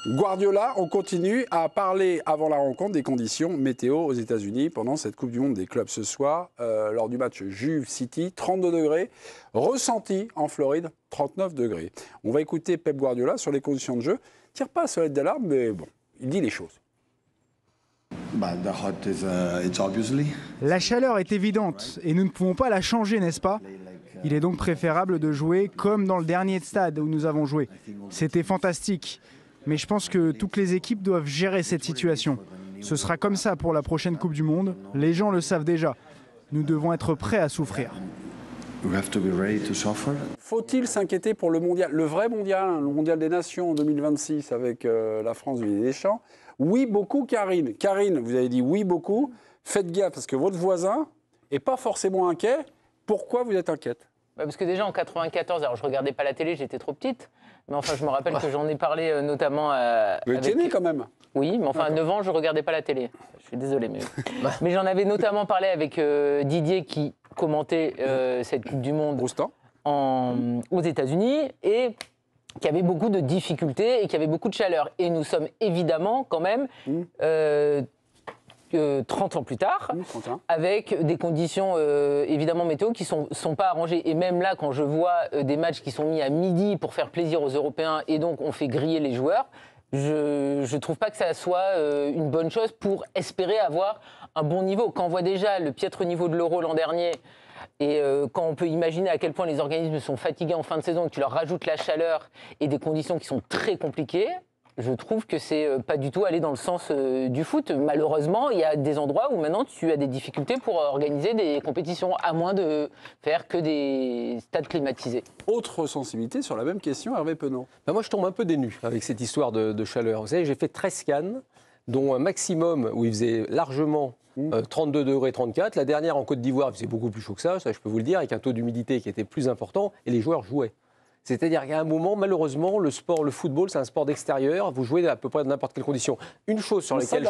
Guardiola, on continue à parler avant la rencontre des conditions météo aux États-Unis pendant cette Coupe du Monde des clubs ce soir, lors du match Juve-City, 32 degrés, ressenti en Floride, 39 degrés. On va écouter Pep Guardiola sur les conditions de jeu. Il tire pas à sonnette d'alarme, mais bon, il dit les choses. La chaleur est évidente et nous ne pouvons pas la changer, n'est-ce pas? Il est donc préférable de jouer comme dans le dernier stade où nous avons joué. C'était fantastique. Mais je pense que toutes les équipes doivent gérer cette situation. Ce sera comme ça pour la prochaine Coupe du Monde. Les gens le savent déjà. Nous devons être prêts à souffrir. Faut-il s'inquiéter pour le mondial, le vrai mondial, le mondial des nations en 2026 avec la France du Deschamps? Oui, beaucoup, Karine. Karine, vous avez dit oui, beaucoup. Faites gaffe parce que votre voisin n'est pas forcément inquiet. Pourquoi vous êtes inquiète? Parce que déjà en 94, alors je regardais pas la télé, j'étais trop petite, mais enfin je me rappelle que j'en ai parlé notamment. Vous étiez né quand même. Oui, mais enfin à 9 ans je regardais pas la télé. Je suis désolé, mais j'en avais notamment parlé avec Didier qui commentait cette Coupe du Monde aux États-Unis et qui avait beaucoup de difficultés et qui avait beaucoup de chaleur. Et nous sommes évidemment quand même 30 ans plus tard, avec des conditions évidemment météo qui sont pas arrangées. Et même là, quand je vois des matchs qui sont mis à midi pour faire plaisir aux Européens et donc on fait griller les joueurs, je trouve pas que ça soit une bonne chose pour espérer avoir un bon niveau. Quand on voit déjà le piètre niveau de l'Euro l'an dernier, et quand on peut imaginer à quel point les organismes sont fatigués en fin de saison, que tu leur rajoutes la chaleur et des conditions qui sont très compliquées, je trouve que c'est pas du tout aller dans le sens du foot. Malheureusement, il y a des endroits où maintenant tu as des difficultés pour organiser des compétitions, à moins de faire que des stades climatisés. Autre sensibilité sur la même question, Hervé Penaud. Moi, je tombe un peu des nues avec cette histoire de chaleur. Vous savez, j'ai fait 13 scans, dont un maximum où il faisait largement 32 degrés 34. La dernière en Côte d'Ivoire, il faisait beaucoup plus chaud que ça je peux vous le dire, avec un taux d'humidité qui était plus important, et les joueurs jouaient. C'est-à-dire qu'à un moment, malheureusement, le football, c'est un sport d'extérieur. Vous jouez à peu près dans n'importe quelle condition. Une chose sur laquelle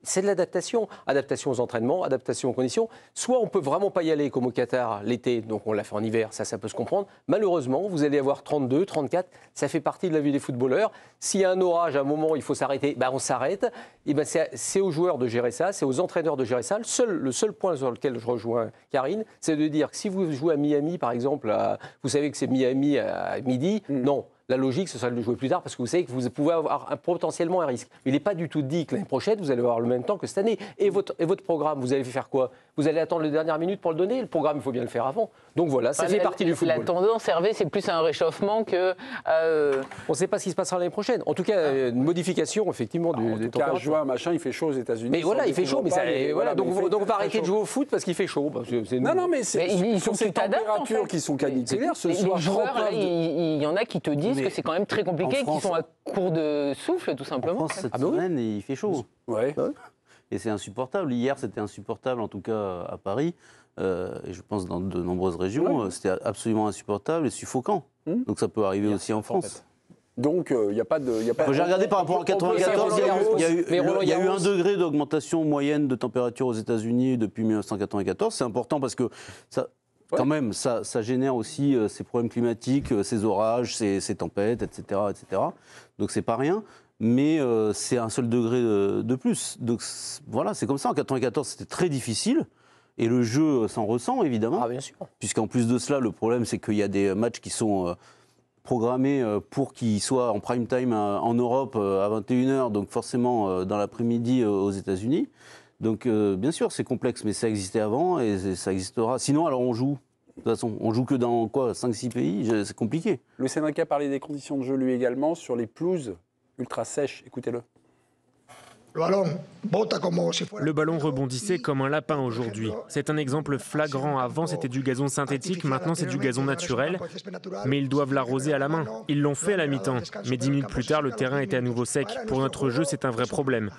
c'est de l'adaptation. Adaptation aux entraînements, adaptation aux conditions. Soit on peut vraiment pas y aller, comme au Qatar l'été, donc on l'a fait en hiver, ça peut se comprendre. Malheureusement, vous allez avoir 32, 34, ça fait partie de la vie des footballeurs. S'il y a un orage, à un moment, il faut s'arrêter, on s'arrête. Et c'est aux joueurs de gérer ça, c'est aux entraîneurs de gérer ça. Le seul point sur lequel je rejoins Karine, c'est de dire que si vous jouez à Miami, par exemple, vous savez que c'est Miami à midi, non. La logique, ce serait de le jouer plus tard parce que vous savez que vous pouvez avoir potentiellement un risque. Il n'est pas du tout dit que l'année prochaine, vous allez avoir le même temps que cette année. Et votre programme, vous allez faire quoi? Vous allez attendre les dernières minutes pour le donner? Le programme, il faut bien le faire avant. Donc voilà, ça fait partie du football. La tendance, Hervé, c'est plus un réchauffement que... On ne sait pas ce qui se passera l'année prochaine. En tout cas, une modification, effectivement, des températures. Juin, machin, il fait chaud aux États-Unis. Mais voilà, il fait chaud. Donc on va arrêter de jouer au foot parce qu'il fait chaud. Non, mais c'est sur ces températures qui sont caniculaires. Les joueurs, il y en a qui te disent que c'est quand même très compliqué, qui sont à court de souffle, tout simplement. En France, cette semaine, il fait chaud. Ouais. Et c'est insupportable. Hier, c'était insupportable, en tout cas à Paris. Et je pense dans de nombreuses régions, c'était absolument insupportable et suffocant. Donc ça peut arriver aussi en France. Donc il n'y a pas de... J'ai regardé par rapport à 94, il y a eu 1 degré d'augmentation moyenne de température aux États-Unis depuis 1994. C'est important parce que ça... Quand même, ça génère aussi ces problèmes climatiques, ces orages, ces tempêtes, etc., etc. Donc c'est pas rien, mais c'est un seul degré de plus. Donc voilà, c'est comme ça. En 94, c'était très difficile. Et le jeu s'en ressent, évidemment. Ah, bien sûr. Puisqu'en plus de cela, le problème, c'est qu'il y a des matchs qui sont programmés pour qu'ils soient en prime time en Europe à 21h, donc forcément dans l'après-midi aux États-Unis. Donc, bien sûr, c'est complexe, mais ça existait avant et ça existera. Sinon, alors on joue. De toute façon, on joue que dans quoi, 5-6 pays, c'est compliqué. Le Enrique a parlé des conditions de jeu, lui également, sur les pelouses ultra sèches. Écoutez-le. Le ballon rebondissait comme un lapin aujourd'hui. C'est un exemple flagrant. Avant, c'était du gazon synthétique, maintenant c'est du gazon naturel. Mais ils doivent l'arroser à la main. Ils l'ont fait à la mi-temps. Mais 10 minutes plus tard, le terrain était à nouveau sec. Pour notre jeu, c'est un vrai problème.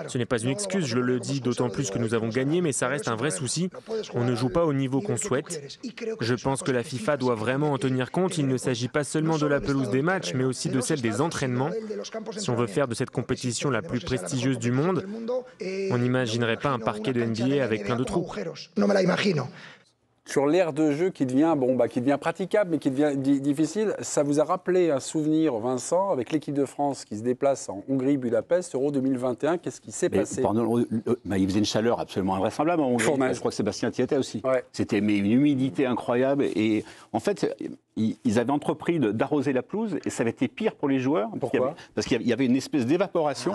Ce n'est pas une excuse, je le dis d'autant plus que nous avons gagné, mais ça reste un vrai souci. On ne joue pas au niveau qu'on souhaite. Je pense que la FIFA doit vraiment en tenir compte. Il ne s'agit pas seulement de la pelouse des matchs, mais aussi de celle des entraînements. Si on veut faire de cette compétition la plus prestigieuse du monde, on n'imaginerait pas un parquet de NBA avec plein de trous. sur l'aire de jeu qui devient, qui devient praticable, mais qui devient difficile. Ça vous a rappelé un souvenir, Vincent, avec l'équipe de France qui se déplace en Hongrie, Budapest, Euro 2021. Qu'est-ce qui s'est passé? Il faisait une chaleur absolument invraisemblable en Hongrie. Je crois que Sébastien y était aussi. Ouais. C'était une humidité incroyable. Et en fait, ils avaient entrepris d'arroser la pelouse et ça avait été pire pour les joueurs. Pourquoi? Parce qu'il y avait une espèce d'évaporation.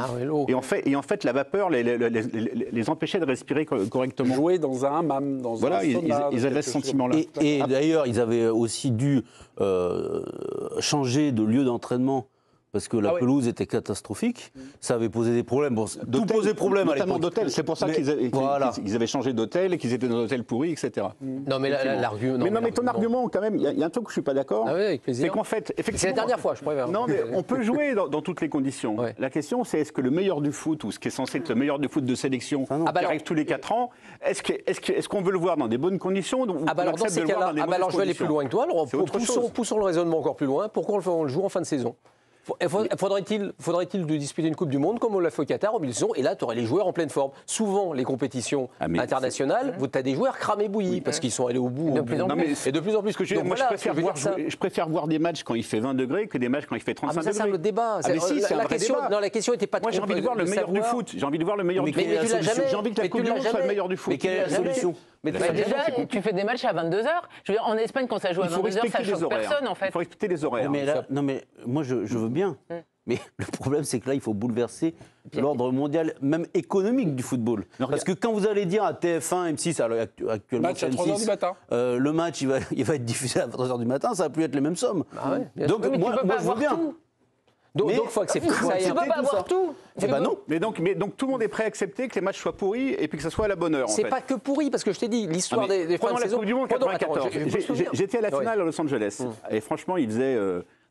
Et en fait, la vapeur les empêchait de respirer correctement. Jouer dans un hammam, dans un sauna. Ils avaient ce sentiment-là. Et d'ailleurs, ils avaient aussi dû changer de lieu d'entraînement. Parce que la pelouse était catastrophique, ça avait posé des problèmes. Bon, tout posait problème à l'époque. Notamment d'hôtel, c'est pour ça qu'ils avaient changé d'hôtel et qu'ils étaient dans un hôtel pourri, etc. Non, mais l'argument. Mais ton argument, quand même, il y a un truc où je ne suis pas d'accord. Ah oui, avec plaisir. C'est qu'en fait, effectivement. C'est la dernière fois, je préfère. Non, mais on peut jouer dans toutes les conditions. Ouais. La question, c'est est-ce que le meilleur du foot, ou ce qui est censé être le meilleur du foot de sélection, qui arrive tous les 4 ans, est-ce qu'on veut le voir dans des bonnes conditions ou alors dans ces cas-là, je vais aller plus loin que toi. Alors, poussons le raisonnement encore plus loin. Pourquoi on le joue en fin de saison? Faudrait-il de disputer une Coupe du Monde comme on l'a fait au Qatar au milieu de saison? Et là, tu aurais les joueurs en pleine forme. Souvent, les compétitions internationales, tu as des joueurs cramés bouillis parce qu'ils sont allés au bout. Et de plus en plus. Je préfère voir des matchs quand il fait 20 degrés que des matchs quand il fait 35 degrés. Ça, c'est un autre débat. La question n'était pas. Moi, j'ai envie de voir le meilleur du foot. J'ai envie de voir le meilleur du foot. J'ai envie que la Coupe du Monde soit le meilleur du foot. Mais quelle est la solution? Mais déjà, tu fais des matchs à 22h. Je veux dire, en Espagne, quand ça joue à 22h, ça choque personne, en fait. Il faut respecter les horaires. Non, mais moi, je veux bien. Mais le problème, c'est que là, il faut bouleverser l'ordre mondial, même économique du football. Parce que quand vous allez dire à TF1, M6, alors actuellement, match à 3h du matin. Le match, il va être diffusé à 3h du matin, ça va plus être les mêmes sommes. Donc, moi, je veux bien. Donc, il faut accepter ça. Tu ne peux pas avoir tout. Non. Mais donc, tout le monde est prêt à accepter que les matchs soient pourris et puis que ça soit à la bonne heure. C'est pas que pourri, parce que je t'ai dit, l'histoire des fins de saison. Coupe du Monde 94, j'étais à la finale à Los Angeles. Et franchement, il faisait.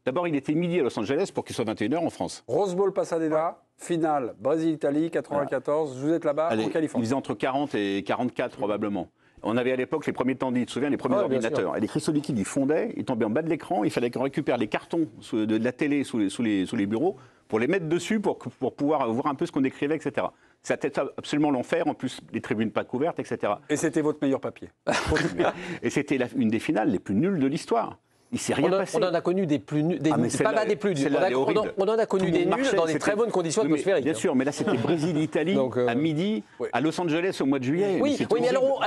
D'abord, il était midi à Los Angeles pour qu'il soit 21h en France. Rose Bowl Pasadena, finale Brésil-Italie 94. Vous êtes là-bas en Californie. Il faisait entre 40 et 44 probablement. On avait à l'époque les premiers tendis, tu te souviens, les premiers ordinateurs. Et les cristaux liquides, ils fondaient, ils tombaient en bas de l'écran. Il fallait qu'on récupère les cartons de la télé sous les bureaux pour les mettre dessus pour pouvoir voir un peu ce qu'on écrivait, etc. C'était absolument l'enfer. En plus, les tribunes pas couvertes, etc. Et c'était votre meilleur papier. Et c'était une des finales les plus nulles de l'histoire. Il s'est rien passé. On en a connu des plus nuls. On en a connu des nuls dans des très bonnes conditions atmosphériques. Bien sûr, mais là c'était Brésil-Italie à midi, à Los Angeles au mois de juillet. Oui, mais alors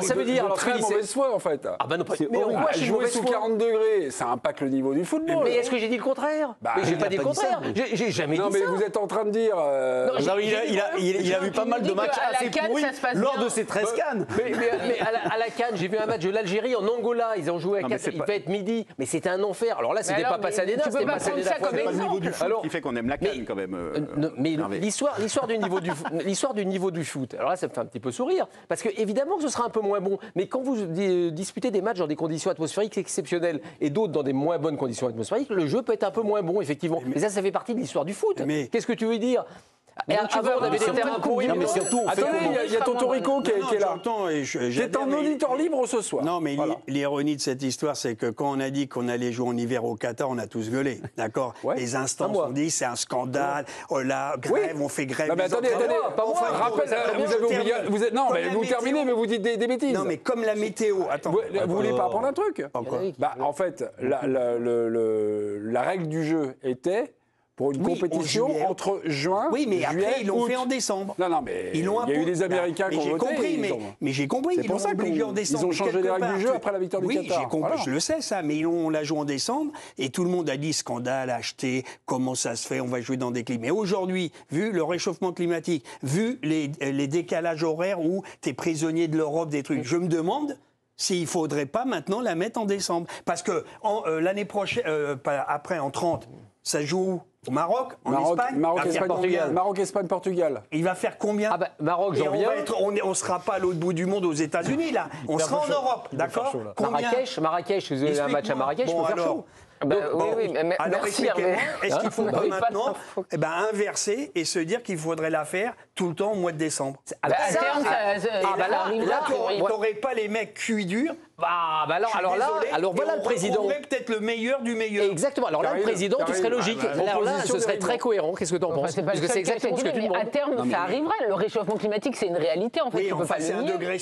ça veut dire très mauvaise foi en fait. Ah ben non, mais jouer sous 40 degrés, ça impacte le niveau du football. Mais est-ce que j'ai dit le contraire? J'ai pas dit le contraire. J'ai jamais dit ça. Non, mais vous êtes en train de dire. Il a vu pas mal de matchs assez pourris lors de ces 13 Cannes. Mais à la Cannes, j'ai vu un match de l'Algérie en Angola. Ils ont joué à 4. Il devait être midi. Mais c'était un enfer. Alors là, c'était pas Pasadena, c'était Pasadena. C'est pas le niveau du foot qui fait qu'on aime la Cannes quand même. Mais l'histoire du niveau du foot. Alors là, ça me fait un petit peu sourire parce que évidemment que ce sera un peu moins bon. Mais quand vous disputez des matchs dans des conditions atmosphériques exceptionnelles et d'autres dans des moins bonnes conditions atmosphériques, le jeu peut être un peu moins bon effectivement. Mais ça fait partie de l'histoire du foot. Qu'est-ce que tu veux dire? Avant, on avait des terrains pourris. Mais surtout, attendez, il y a Tonton Rico qui est là. T'es en auditeur libre ce soir. Non, mais l'ironie de cette histoire, c'est que quand on a dit qu'on allait jouer en hiver au Qatar, on a tous gueulé, d'accord? Les instances ont dit c'est un scandale. Oh là, grève, on fait grève. Non, mais attendez, non, mais vous terminez, mais vous dites des bêtises. Non, mais comme la météo. Attends. Vous voulez pas apprendre un truc? En fait, la règle du jeu était. Pour une compétition entre juin, oui, mais juillet, après, ils l'ont fait en décembre. Non, mais il y a eu des Américains qui ont voté. Mais j'ai compris, ils l'ont obligé en décembre. Ils ont changé les règles du jeu après la victoire du Qatar. Oui, j'ai compris, je le sais ça, mais on l'a joué en décembre et tout le monde a dit scandale, acheté, comment ça se fait, on va jouer dans des climats. Mais aujourd'hui, vu le réchauffement climatique, vu les décalages horaires où tu es prisonnier de l'Europe, des trucs, je me demande s'il ne faudrait pas maintenant la mettre en décembre. Parce que l'année prochaine, après, en 30, ça joue au Maroc, Espagne, Maroc, Espagne, Portugal. Il va faire combien? Maroc, j'en viens. On ne sera pas à l'autre bout du monde aux États-Unis, là. On sera en Europe, d'accord? Marrakech, vous avez un match à Marrakech, il faut faire chaud. Oui, mais merci Hervé. Est-ce qu'il faut pas maintenant inverser et se dire qu'il faudrait la faire tout le temps au mois de décembre? À terme, ça arrivera. Là, tu n'aurais pas les mecs cuits durs Alors là, voilà le président. On peut-être le meilleur du meilleur. Exactement. Alors là, le président, tout serait logique. Alors là, ce serait très cohérent. Qu'est-ce que tu en penses? Parce que c'est exactement ce que tu demandes. À terme, ça arrivera. Le réchauffement climatique, c'est une réalité en fait. Oui, enfin, c'est 1,5 degré.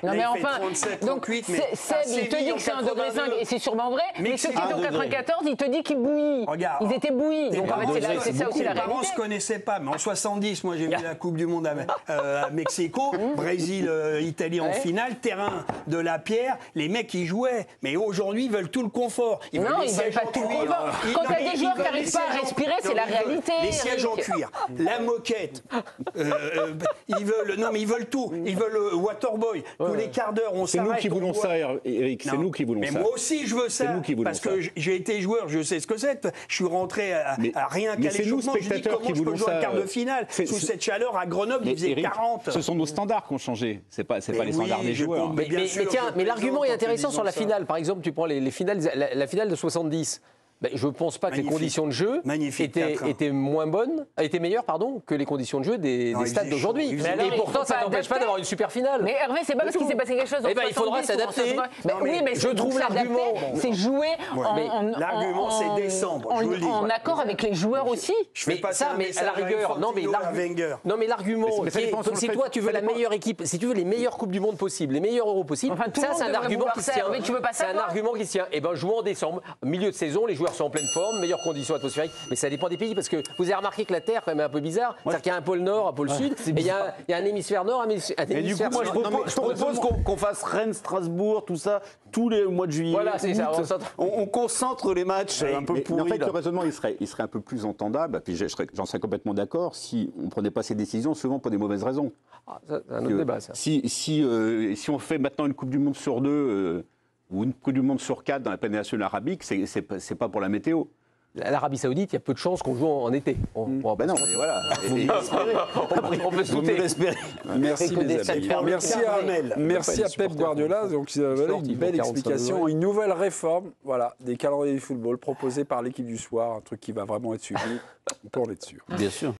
Non mais enfin, donc Seb, il te dit que c'est 1,5 degré et c'est sûrement vrai. Mais ceux qui étaient en 94, il te dit qu'ils bouillent. Ils étaient bouillis. Donc en fait, c'est ça aussi la réalité. Mes parents se connaissaient pas, mais en 70, moi j'ai vu la Coupe du Monde à Mexico, Brésil, Italie en finale, terrain de la pierre, les mecs ils jouaient. Mais aujourd'hui, ils veulent tout le confort. Non, ils veulent pas tout le confort. Quand il y a des joueurs qui n'arrivent pas à respirer, c'est la réalité. Les sièges en cuir, la moquette. Ils veulent tout. Ils veulent le Waterboy. Tous les quarts d'heure, on s'arrête. C'est nous qui voulons ça, Eric. C'est nous qui voulons ça. Mais moi aussi, je veux ça. Parce que j'ai été joueur, je sais ce que c'est. Je suis rentré à rien qu'à l'échauffement. Je dis comment je peux jouer un quart de finale sous cette chaleur à Grenoble, il faisait 40. Ce sont nos standards qui ont changé. C'est pas les standards des joueurs. Mais l'argument est intéressant sur la finale. Par exemple, tu prends les finales, la finale de 70. Je ne pense pas que les conditions de jeu étaient meilleures que les conditions de jeu des stades d'aujourd'hui. Et pourtant, ça n'empêche pas d'avoir une super finale. Mais Hervé, c'est pas parce qu'il s'est passé quelque chose en 70. Il faudra s'adapter. Oui, mais je trouve l'argument. C'est jouer l'argument, c'est décembre. En accord avec les joueurs aussi. Mais à la rigueur, mais l'argument, si toi tu veux la meilleure équipe, si tu veux les meilleures coupes du monde possibles, les meilleurs euros possibles, ça c'est un argument qui se tient. C'est un argument qui se tient. Et jouons en décembre, milieu de saison, les joueurs sont en pleine forme, meilleures conditions atmosphériques, mais ça dépend des pays parce que vous avez remarqué que la Terre quand même est un peu bizarre, c'est-à-dire qu'il y a un pôle nord, un pôle sud, et il y a un hémisphère nord, un hémisphère sud. Et du coup, moi je propose qu'on fasse Rennes, Strasbourg, tout ça, tous les mois de juillet. Voilà, c'est ça. On concentre les matchs un peu pourris. En fait, le raisonnement, il serait un peu plus entendable, puis j'en serais complètement d'accord si on ne prenait pas ces décisions, souvent pour des mauvaises raisons. C'est un autre débat, ça. Si on fait maintenant une Coupe du Monde sur 2, ou une Coupe du Monde sur 4 dans la péninsule arabique, c'est pas pour la météo. L'Arabie Saoudite, il y a peu de chances qu'on joue en été. Non, mais voilà. On peut se l'espérer. Merci les amis. Merci à Pep Guardiola. Donc, une belle explication, une nouvelle réforme des calendriers du football proposée par l'équipe du soir, un truc qui va vraiment être suivi. On peut en être sûr. Bien sûr.